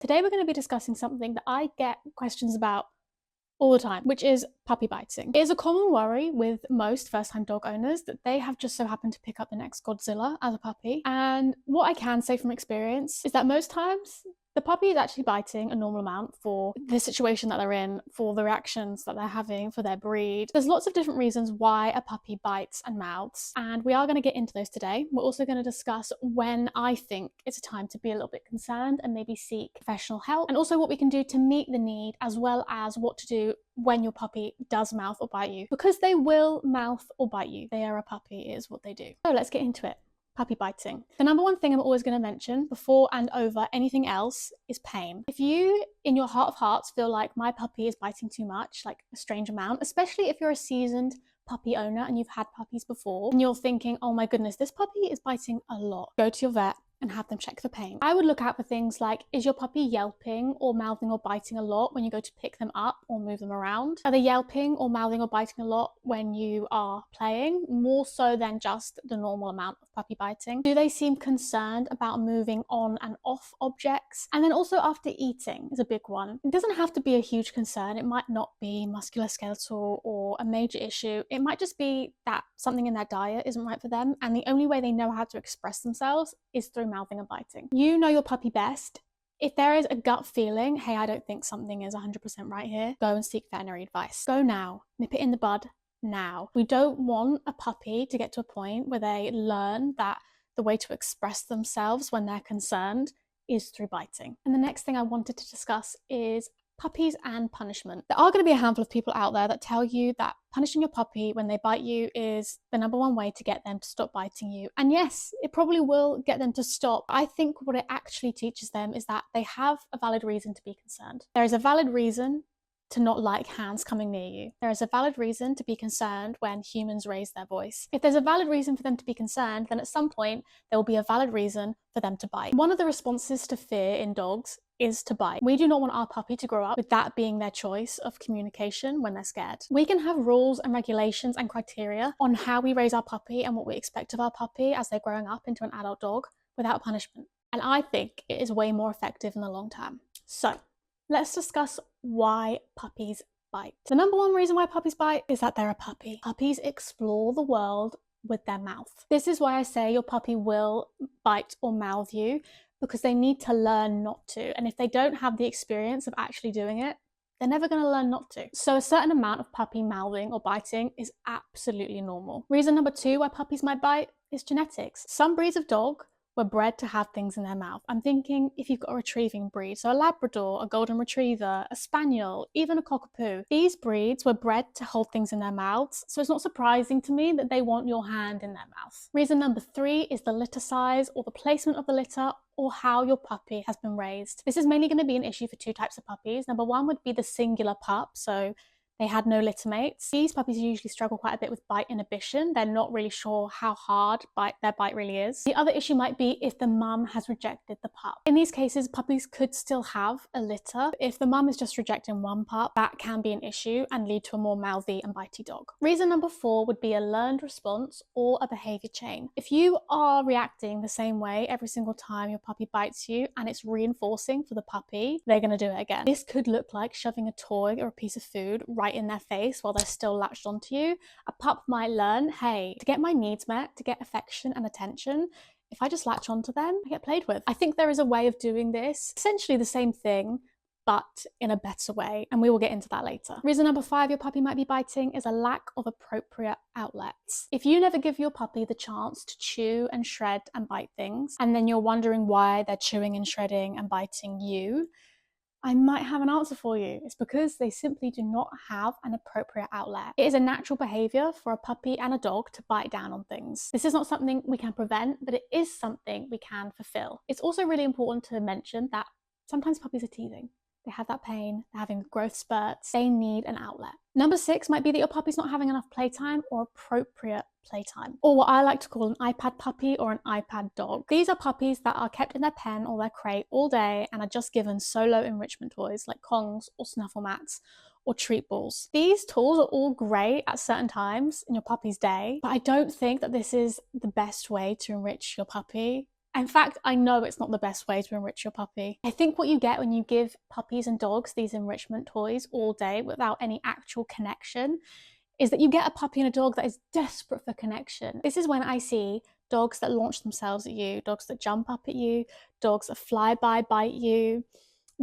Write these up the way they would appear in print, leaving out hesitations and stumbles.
Today we're going to be discussing something that I get questions about all the time, which is puppy biting. It is a common worry with most first-time dog owners that they have just so happened to pick up the next Godzilla as a puppy. And what I can say from experience is that most times the puppy is actually biting a normal amount for the situation that they're in, for the reactions that they're having, for their breed. There's lots of different reasons why a puppy bites and mouths, and we are going to get into those today. We're also going to discuss when I think it's a time to be a little bit concerned and maybe seek professional help, and also what we can do to meet the need, as well as what to do when your puppy does mouth or bite you, because they will mouth or bite you. They are a puppy, is what they do. So let's get into it. Puppy biting. The number one thing I'm always going to mention before and over anything else is pain. If you, in your heart of hearts, feel like my puppy is biting too much, like a strange amount, especially if you're a seasoned puppy owner and you've had puppies before, and you're thinking, oh my goodness, this puppy is biting a lot, go to your vet and have them check for pain. I would look out for things like, is your puppy yelping or mouthing or biting a lot when you go to pick them up or move them around? Are they yelping or mouthing or biting a lot when you are playing, more so than just the normal amount of puppy biting? Do they seem concerned about moving on and off objects? And then also after eating is a big one. It doesn't have to be a huge concern. It might not be musculoskeletal or a major issue. It might just be that something in their diet isn't right for them, and the only way they know how to express themselves is through mouthing and biting. You know your puppy best. If there is a gut feeling, hey, I don't think something is 100% right here, go and seek veterinary advice. Go now. Nip it in the bud now. We don't want a puppy to get to a point where they learn that the way to express themselves when they're concerned is through biting. And the next thing I wanted to discuss is puppies and punishment. There are going to be a handful of people out there that tell you that punishing your puppy when they bite you is the number one way to get them to stop biting you. And yes, it probably will get them to stop. I think what it actually teaches them is that they have a valid reason to be concerned. There is a valid reason to not like hands coming near you. There is a valid reason to be concerned when humans raise their voice. If there's a valid reason for them to be concerned, then at some point there will be a valid reason for them to bite. One of the responses to fear in dogs is to bite. We do not want our puppy to grow up with that being their choice of communication when they're scared. We can have rules and regulations and criteria on how we raise our puppy and what we expect of our puppy as they're growing up into an adult dog without punishment. And I think it is way more effective in the long term. So let's discuss why puppies bite. The number one reason why puppies bite is that they're a puppy. Puppies explore the world with their mouth. This is why I say your puppy will bite or mouth you, because they need to learn not to. And if they don't have the experience of actually doing it, they're never going to learn not to. So a certain amount of puppy mouthing or biting is absolutely normal. Reason number two why puppies might bite is genetics. Some breeds of dog were bred to have things in their mouth. I'm thinking if you've got a retrieving breed, so a Labrador, a Golden Retriever, a Spaniel, even a Cockapoo. These breeds were bred to hold things in their mouths, so it's not surprising to me that they want your hand in their mouth. Reason number three is the litter size or the placement of the litter, or how your puppy has been raised. This is mainly going to be an issue for two types of puppies. Number one would be the singular pup, so they had no litter mates. These puppies usually struggle quite a bit with bite inhibition. They're not really sure how hard their bite really is. The other issue might be if the mum has rejected the pup. In these cases, puppies could still have a litter. If the mum is just rejecting one pup, that can be an issue and lead to a more mouthy and bitey dog. Reason number four would be a learned response or a behavior chain. If you are reacting the same way every single time your puppy bites you and it's reinforcing for the puppy, they're going to do it again. This could look like shoving a toy or a piece of food right in their face while they're still latched onto you. A pup might learn, hey, to get my needs met, to get affection and attention, if I just latch onto them, I get played with. I think there is a way of doing this, essentially the same thing, but in a better way, and we will get into that later. Reason number five your puppy might be biting is a lack of appropriate outlets. If you never give your puppy the chance to chew and shred and bite things, and then you're wondering why they're chewing and shredding and biting you, I might have an answer for you. It's because they simply do not have an appropriate outlet. It is a natural behavior for a puppy and a dog to bite down on things. This is not something we can prevent, but it is something we can fulfill. It's also really important to mention that sometimes puppies are teething. They have that pain, they're having growth spurts, they need an outlet. Number six might be that your puppy's not having enough playtime or appropriate playtime, or what I like to call an iPad puppy or an iPad dog. These are puppies that are kept in their pen or their crate all day and are just given solo enrichment toys like Kongs or snuffle mats or treat balls. These tools are all great at certain times in your puppy's day, but I don't think that this is the best way to enrich your puppy In fact, I know it's not the best way to enrich your puppy. I think what you get when you give puppies and dogs these enrichment toys all day without any actual connection is that you get a puppy and a dog that is desperate for connection. This is when I see dogs that launch themselves at you, dogs that jump up at you, dogs that fly by, bite you,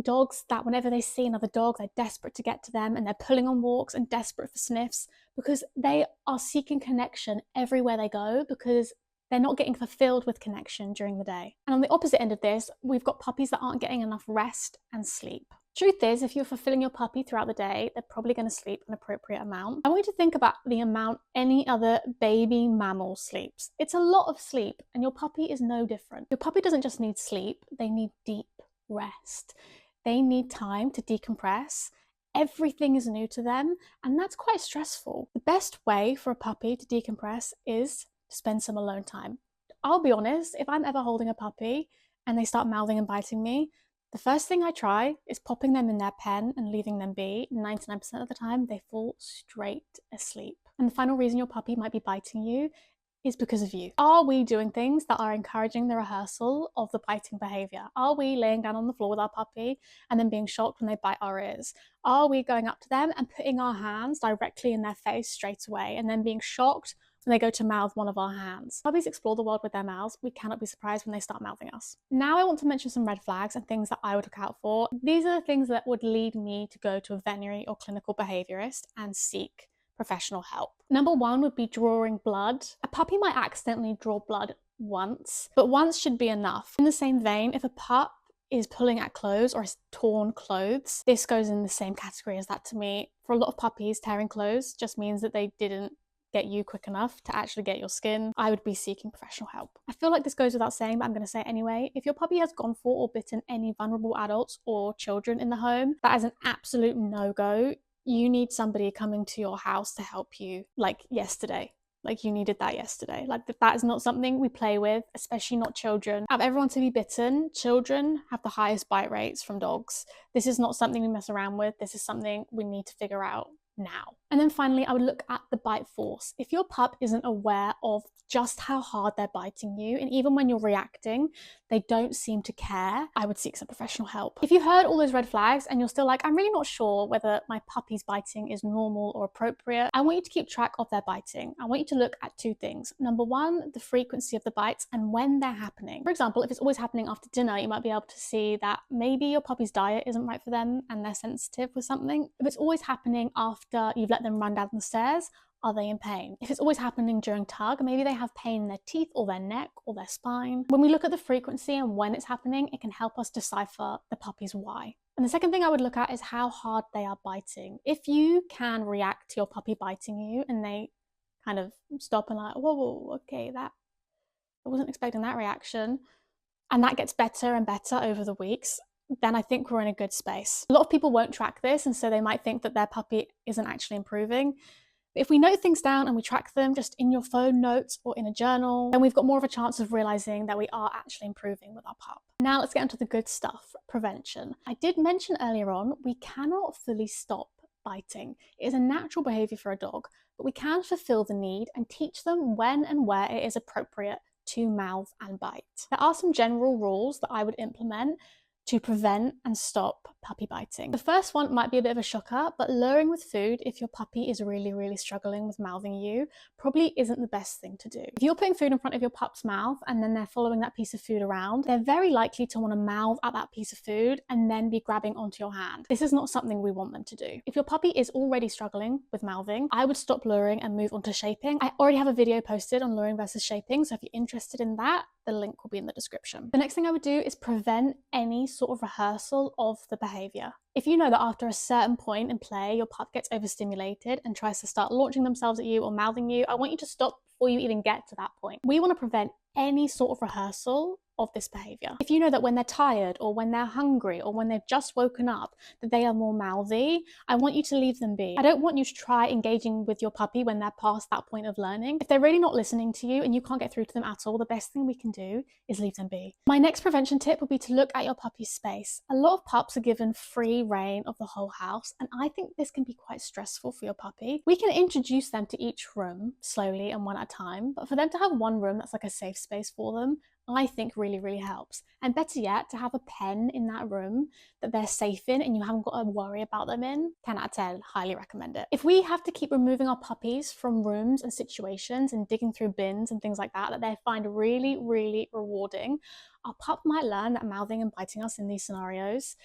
dogs that whenever they see another dog, they're desperate to get to them and they're pulling on walks and desperate for sniffs because they are seeking connection everywhere they go because they're not getting fulfilled with connection during the day. And on the opposite end of this, we've got puppies that aren't getting enough rest and sleep. Truth is, if you're fulfilling your puppy throughout the day, they're probably going to sleep an appropriate amount. I want you to think about the amount any other baby mammal sleeps. It's a lot of sleep, and your puppy is no different. Your puppy doesn't just need sleep, they need deep rest. They need time to decompress. Everything is new to them, and that's quite stressful. The best way for a puppy to decompress is to spend some alone time. I'll be honest, if I'm ever holding a puppy and they start mouthing and biting me, the first thing I try is popping them in their pen and leaving them be. 99% of the time, they fall straight asleep. And the final reason your puppy might be biting you is because of you. Are we doing things that are encouraging the rehearsal of the biting behavior? Are we laying down on the floor with our puppy and then being shocked when they bite our ears? Are we going up to them and putting our hands directly in their face straight away and then being shocked when they go to mouth one of our hands? Puppies explore the world with their mouths. We cannot be surprised when they start mouthing us. Now I want to mention some red flags and things that I would look out for. These are the things that would lead me to go to a veterinary or clinical behaviorist and seek professional help. Number one would be drawing blood. A puppy might accidentally draw blood once, but once should be enough. In the same vein, if a pup is pulling at clothes or has torn clothes, this goes in the same category as that to me. For a lot of puppies, tearing clothes just means that they didn't get you quick enough to actually get your skin. I would be seeking professional help. I feel like this goes without saying, but I'm going to say it anyway. If your puppy has gone for or bitten any vulnerable adults or children in the home, that is an absolute no-go. You need somebody coming to your house to help you, like yesterday. Like you needed that yesterday. Like that is not something we play with, especially not children. Out of everyone to be bitten, children have the highest bite rates from dogs. This is not something we mess around with. This is something we need to figure out now. And then finally, I would look at the bite force. If your pup isn't aware of just how hard they're biting you, and even when you're reacting, they don't seem to care, I would seek some professional help. If you heard all those red flags and you're still like, I'm really not sure whether my puppy's biting is normal or appropriate, I want you to keep track of their biting. I want you to look at two things. Number one, the frequency of the bites and when they're happening. For example, if it's always happening after dinner, you might be able to see that maybe your puppy's diet isn't right for them and they're sensitive with something. If it's always happening after you've let them run down the stairs, are they in pain? If it's always happening during tug, maybe they have pain in their teeth or their neck or their spine. When we look at the frequency and when it's happening, it can help us decipher the puppy's why. And the second thing I would look at is how hard they are biting. If you can react to your puppy biting you and they kind of stop and like, whoa, okay, I wasn't expecting that reaction, and that gets better and better over the weeks, then I think we're in a good space. A lot of people won't track this, and so they might think that their puppy isn't actually improving. But if we note things down and we track them just in your phone notes or in a journal, then we've got more of a chance of realizing that we are actually improving with our pup. Now let's get into the good stuff, prevention. I did mention earlier on, we cannot fully stop biting. It is a natural behavior for a dog, but we can fulfill the need and teach them when and where it is appropriate to mouth and bite. There are some general rules that I would implement to prevent and stop puppy biting. The first one might be a bit of a shocker, but luring with food if your puppy is really struggling with mouthing you probably isn't the best thing to do. If you're putting food in front of your pup's mouth and then they're following that piece of food around, they're very likely to want to mouth at that piece of food and then be grabbing onto your hand. This is not something we want them to do. If your puppy is already struggling with mouthing, I would stop luring and move on to shaping. I already have a video posted on luring versus shaping, so if you're interested in that, the link will be in the description. The next thing I would do is prevent any sort of rehearsal of the behavior. If you know that after a certain point in play, your pup gets overstimulated and tries to start launching themselves at you or mouthing you, I want you to stop before you even get to that point. We want to prevent any sort of rehearsal of this behavior. If you know that when they're tired or when they're hungry or when they've just woken up that they are more mouthy, I want you to leave them be. I don't want you to try engaging with your puppy when they're past that point of learning. If they're really not listening to you and you can't get through to them at all, the best thing we can do is leave them be. My next prevention tip would be to look at your puppy's space. A lot of pups are given free reign of the whole house, and I think this can be quite stressful for your puppy. We can introduce them to each room slowly and one at a time, but for them to have one room that's like a safe space for them, I think really helps. And better yet, to have a pen in that room that they're safe in and you haven't got to worry about them in, 10 out of 10, highly recommend it. If we have to keep removing our puppies from rooms and situations and digging through bins and things like that they find really rewarding, our pup might learn that mouthing and biting us in these scenarios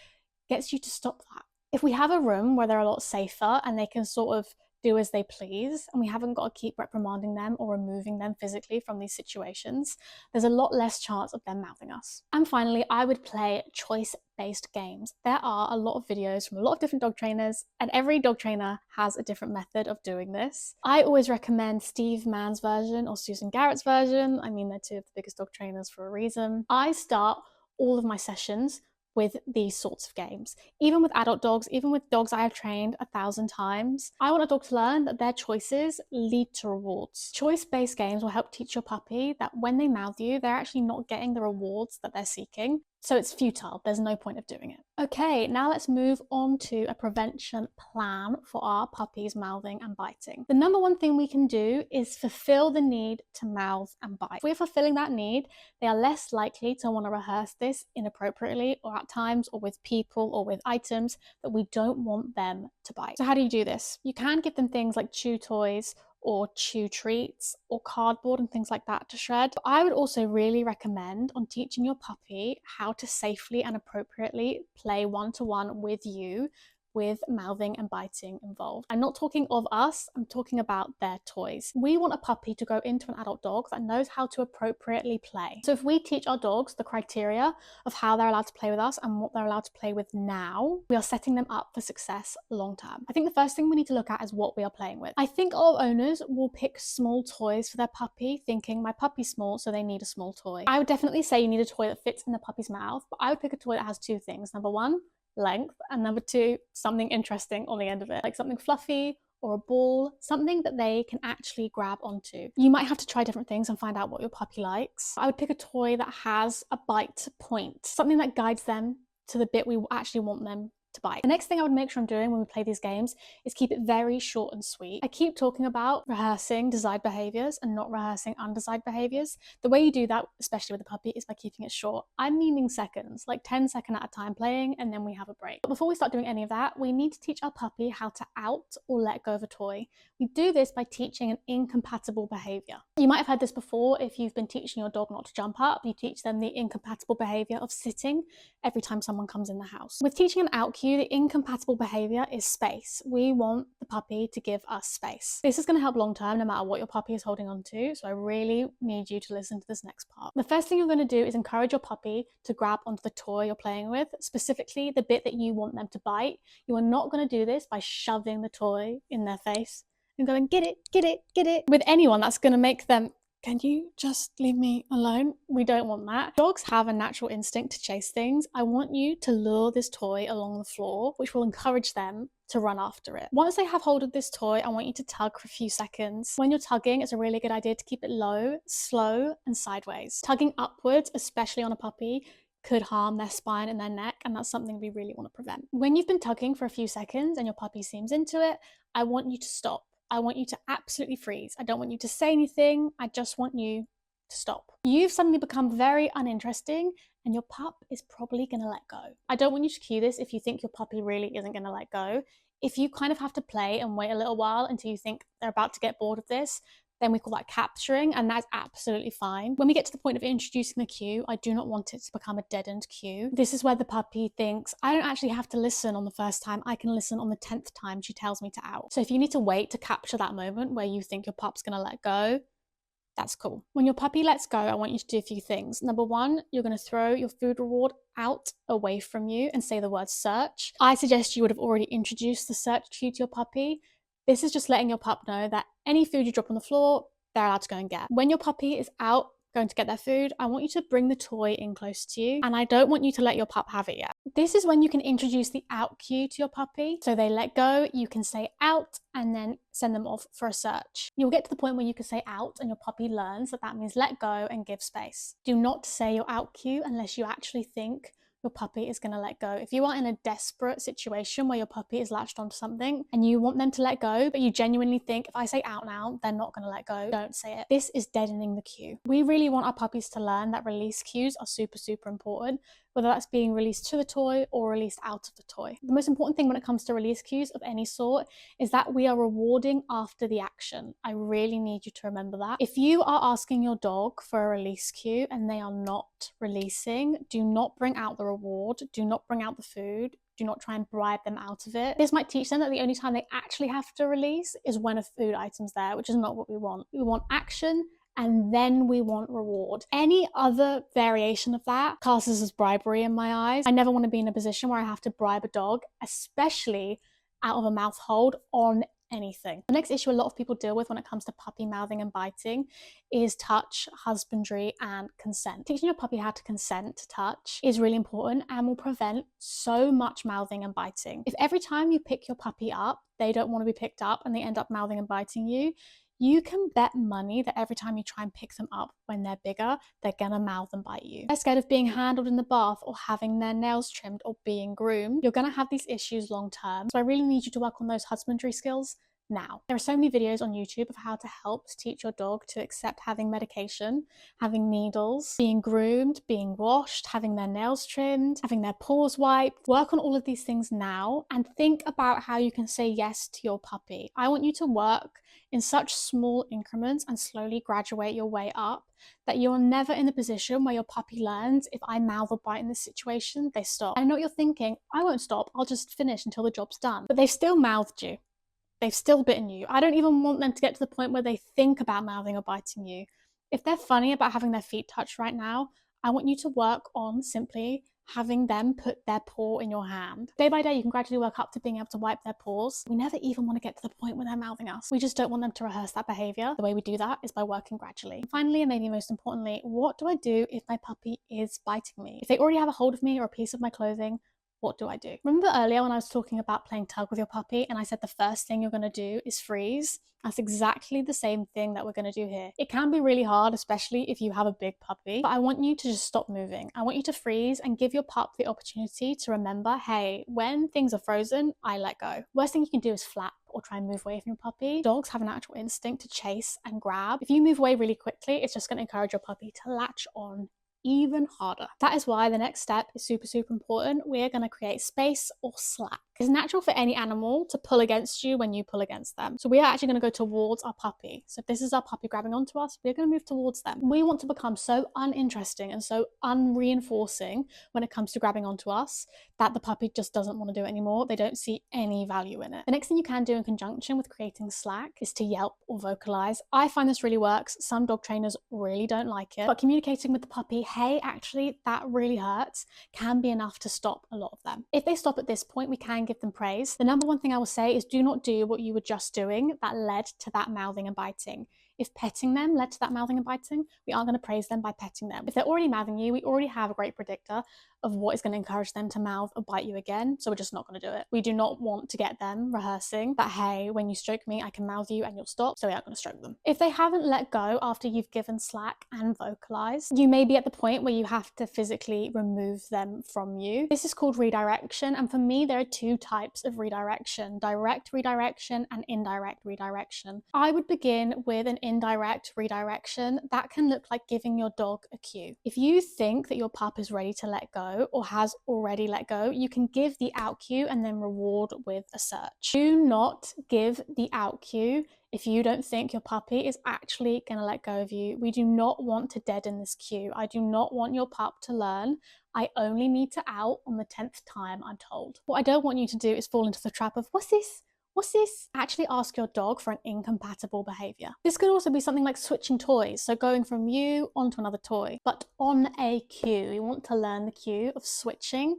gets you to stop that. If we have a room where they're a lot safer and they can sort of do as they please, and we haven't got to keep reprimanding them or removing them physically from these situations, there's a lot less chance of them mouthing us. And finally, I would play choice-based games. There are a lot of videos from a lot of different dog trainers, and every dog trainer has a different method of doing this. I always recommend Steve Mann's version or Susan Garrett's version. I mean, they're two of the biggest dog trainers for a reason. I start all of my sessions with these sorts of games. Even with adult dogs, even with dogs I have trained 1,000 times, I want a dog to learn that their choices lead to rewards. Choice-based games will help teach your puppy that when they mouth you, they're actually not getting the rewards that they're seeking. So it's futile, there's no point of doing it. Okay, now let's move on to a prevention plan for our puppies mouthing and biting. The number one thing we can do is fulfill the need to mouth and bite. If we're fulfilling that need, they are less likely to want to rehearse this inappropriately or at times or with people or with items that we don't want them to bite. So how do you do this? You can give them things like chew toys or chew treats or cardboard and things like that to shred. But I would also really recommend on teaching your puppy how to safely and appropriately play one-to-one with you with mouthing and biting involved. I'm not talking of us, I'm talking about their toys. We want a puppy to go into an adult dog that knows how to appropriately play. So if we teach our dogs the criteria of how they're allowed to play with us and what they're allowed to play with now, we are setting them up for success long term. I think the first thing we need to look at is what we are playing with. I think a lot of owners will pick small toys for their puppy, thinking my puppy's small, so they need a small toy. I would definitely say you need a toy that fits in the puppy's mouth, but I would pick a toy that has two things. Number one, length, and number two, something interesting on the end of it, like something fluffy or a ball, something that they can actually grab onto. You might have to try different things and find out what your puppy likes. I would pick a toy that has a bite point, something that guides them to the bit we actually want them to bite. The next thing I would make sure I'm doing when we play these games is keep it very short and sweet. I keep talking about rehearsing desired behaviors and not rehearsing undesired behaviors. The way you do that, especially with a puppy, is by keeping it short. I'm meaning seconds, like 10-second at a time playing, and then we have a break. But before we start doing any of that, we need to teach our puppy how to out or let go of a toy. We do this by teaching an incompatible behavior. You might have heard this before. If you've been teaching your dog not to jump up, you teach them the incompatible behavior of sitting every time someone comes in the house. With teaching an out cue, the incompatible behavior is space. We want the puppy to give us space. This is going to help long term no matter what your puppy is holding on to, so I really need you to listen to this next part. The first thing you're going to do is encourage your puppy to grab onto the toy you're playing with, specifically the bit that you want them to bite. You are not going to do this by shoving the toy in their face and going, get it, get it, get it. With anyone, that's going to make them, can you just leave me alone? We don't want that. Dogs have a natural instinct to chase things. I want you to lure this toy along the floor, which will encourage them to run after it. Once they have hold of this toy, I want you to tug for a few seconds. When you're tugging, it's a really good idea to keep it low, slow, and sideways. Tugging upwards, especially on a puppy, could harm their spine and their neck, and that's something we really want to prevent. When you've been tugging for a few seconds and your puppy seems into it, I want you to stop. I want you to absolutely freeze. I don't want you to say anything. I just want you to stop. You've suddenly become very uninteresting and your pup is probably going to let go. I don't want you to cue this if you think your puppy really isn't going to let go. If you kind of have to play and wait a little while until you think they're about to get bored of this, then we call that capturing, and that's absolutely fine. When we get to the point of introducing the cue, I do not want it to become a dead-end cue. This is where the puppy thinks, I don't actually have to listen on the first time, I can listen on the 10th time she tells me to out. So if you need to wait to capture that moment where you think your pup's gonna let go, that's cool. When your puppy lets go, I want you to do a few things. Number one, you're gonna throw your food reward out away from you and say the word search. I suggest you would have already introduced the search cue to your puppy. This is just letting your pup know that any food you drop on the floor, they're allowed to go and get. When your puppy is out going to get their food, I want you to bring the toy in close to you, and I don't want you to let your pup have it yet. This is when you can introduce the out cue to your puppy. So they let go, you can say out, and then send them off for a search. You'll get to the point where you can say out and your puppy learns that that means let go and give space. Do not say your out cue unless you actually think your puppy is going to let go. If you are in a desperate situation where your puppy is latched onto something and you want them to let go, but you genuinely think, if I say out now, they're not going to let go, don't say it. This is deadening the cue. We really want our puppies to learn that release cues are super, super important, whether that's being released to the toy or released out of the toy. The most important thing when it comes to release cues of any sort is that we are rewarding after the action. I really need you to remember that. If you are asking your dog for a release cue and they are not releasing, do not bring out the reward, do not bring out the food, do not try and bribe them out of it. This might teach them that the only time they actually have to release is when a food item's there, which is not what we want. We want action, and then we want reward. Any other variation of that classes as bribery in my eyes. I never want to be in a position where I have to bribe a dog, especially out of a mouth hold on anything. The next issue a lot of people deal with when it comes to puppy mouthing and biting is touch, husbandry, and consent. Teaching your puppy how to consent to touch is really important and will prevent so much mouthing and biting. If every time you pick your puppy up, they don't want to be picked up and they end up mouthing and biting you, you can bet money that every time you try and pick them up when they're bigger, they're gonna mouth and bite you. If they're scared of being handled in the bath or having their nails trimmed or being groomed, you're gonna have these issues long term. So I really need you to work on those husbandry skills now. There are so many videos on YouTube of how to help teach your dog to accept having medication, having needles, being groomed, being washed, having their nails trimmed, having their paws wiped. Work on all of these things now and think about how you can say yes to your puppy. I want you to work in such small increments and slowly graduate your way up that you're never in a position where your puppy learns, if I mouth or bite in this situation, they stop. I know what you're thinking, I won't stop, I'll just finish until the job's done. But they've still mouthed you. They've still bitten you. I don't even want them to get to the point where they think about mouthing or biting you. If they're funny about having their feet touched right now, I want you to work on simply having them put their paw in your hand. Day by day, you can gradually work up to being able to wipe their paws. We never even want to get to the point where they're mouthing us. We just don't want them to rehearse that behavior. The way we do that is by working gradually. And finally, and maybe most importantly, what do I do if my puppy is biting me? If they already have a hold of me or a piece of my clothing, what do I do? Remember earlier when I was talking about playing tug with your puppy and I said the first thing you're going to do is freeze? That's exactly the same thing that we're going to do here. It can be really hard, especially if you have a big puppy, but I want you to just stop moving. I want you to freeze and give your pup the opportunity to remember, hey, when things are frozen, I let go. Worst thing you can do is flap or try and move away from your puppy. Dogs have a natural instinct to chase and grab. If you move away really quickly, it's just going to encourage your puppy to latch on even harder. That is why the next step is super, super important. We're going to create space or slack. It's natural for any animal to pull against you when you pull against them. So we are actually going to go towards our puppy. So if this is our puppy grabbing onto us, we're going to move towards them. We want to become so uninteresting and so unreinforcing when it comes to grabbing onto us that the puppy just doesn't want to do it anymore. They don't see any value in it. The next thing you can do in conjunction with creating slack is to yelp or vocalize. I find this really works. Some dog trainers really don't like it, but communicating with the puppy, hey, actually, that really hurts, can be enough to stop a lot of them. If they stop at this point, we can give them praise. The number one thing I will say is do not do what you were just doing that led to that mouthing and biting. If petting them led to that mouthing and biting, we are going to praise them by petting them. If they're already mouthing you, we already have a great predictor of what is going to encourage them to mouth or bite you again, so we're just not going to do it. We do not want to get them rehearsing that, hey, when you stroke me, I can mouth you and you'll stop, so we aren't going to stroke them. If they haven't let go after you've given slack and vocalized, you may be at the point where you have to physically remove them from you. This is called redirection, and for me, there are two types of redirection: direct redirection and indirect redirection. I would begin with an indirect redirection. That can look like giving your dog a cue. If you think that your pup is ready to let go or has already let go, you can give the out cue and then reward with a search. Do not give the out cue if you don't think your puppy is actually going to let go of you. We do not want to deaden this cue. I do not want your pup to learn, I only need to out on the 10th time I'm told. What I don't want you to do is fall into the trap of, what's this? What's this? Actually ask your dog for an incompatible behavior. This could also be something like switching toys, so going from you onto another toy, but on a cue. We want to learn the cue of switching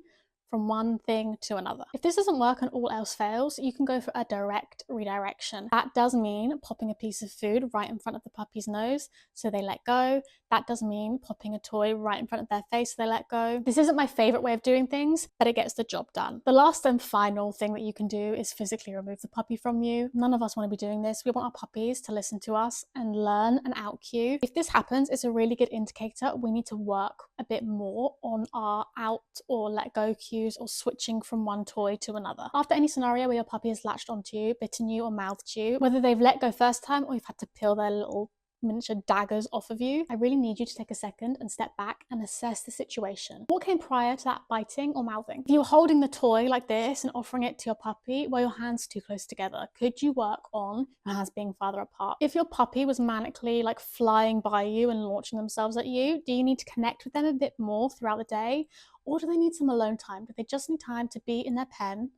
from one thing to another. If this doesn't work and all else fails, you can go for a direct redirection. That does mean popping a piece of food right in front of the puppy's nose so they let go. That does mean popping a toy right in front of their face so they let go. This isn't my favorite way of doing things, but it gets the job done. The last and final thing that you can do is physically remove the puppy from you. None of us want to be doing this. We want our puppies to listen to us and learn an out cue. If this happens, it's a really good indicator we need to work a bit more on our out or let go cues or switching from one toy to another. After any scenario where your puppy has latched onto you, bitten you or mouthed you, whether they've let go first time or you've had to peel their little miniature daggers off of you, I really need you to take a second and step back and assess the situation. What came prior to that biting or mouthing? If you were holding the toy like this and offering it to your puppy, were your hands too close together? Could you work on your hands being farther apart? If your puppy was manically like flying by you and launching themselves at you, do you need to connect with them a bit more throughout the day? Or do they need some alone time? Do they just need time to be in their pen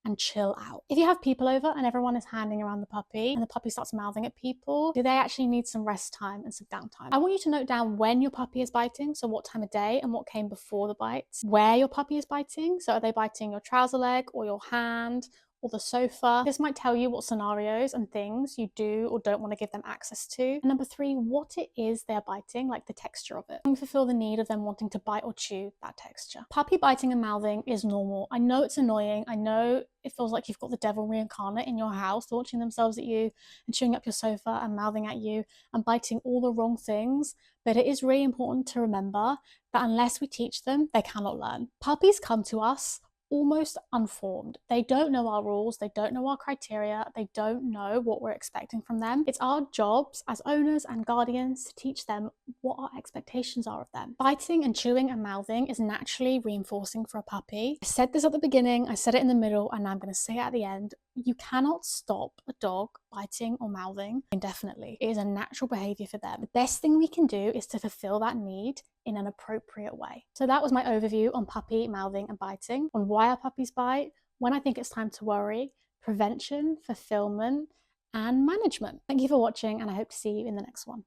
and chill out? If you have people over and everyone is handing around the puppy and the puppy starts mouthing at people, do they actually need some rest time and some downtime? I want you to note down when your puppy is biting, so what time of day and what came before the bites, where your puppy is biting, so are they biting your trouser leg or your hand or the sofa? This might tell you what scenarios and things you do or don't want to give them access to. And number 3, what it is they're biting, like the texture of it. And fulfill the need of them wanting to bite or chew that texture. Puppy biting and mouthing is normal. I know it's annoying. I know it feels like you've got the devil reincarnate in your house, launching themselves at you and chewing up your sofa and mouthing at you and biting all the wrong things. But it is really important to remember that unless we teach them, they cannot learn. Puppies come to us almost unformed. They don't know our rules, they don't know our criteria, they don't know what we're expecting from them. It's our jobs as owners and guardians to teach them what our expectations are of them. Biting and chewing and mouthing is naturally reinforcing for a puppy. I said this at the beginning, I said it in the middle, and I'm going to say it at the end. You cannot stop a dog biting or mouthing indefinitely. It is a natural behavior for them. The best thing we can do is to fulfill that need in an appropriate way. So that was my overview on puppy mouthing and biting, on why our puppies bite, when I think it's time to worry, prevention, fulfillment, and management. Thank you for watching, and I hope to see you in the next one.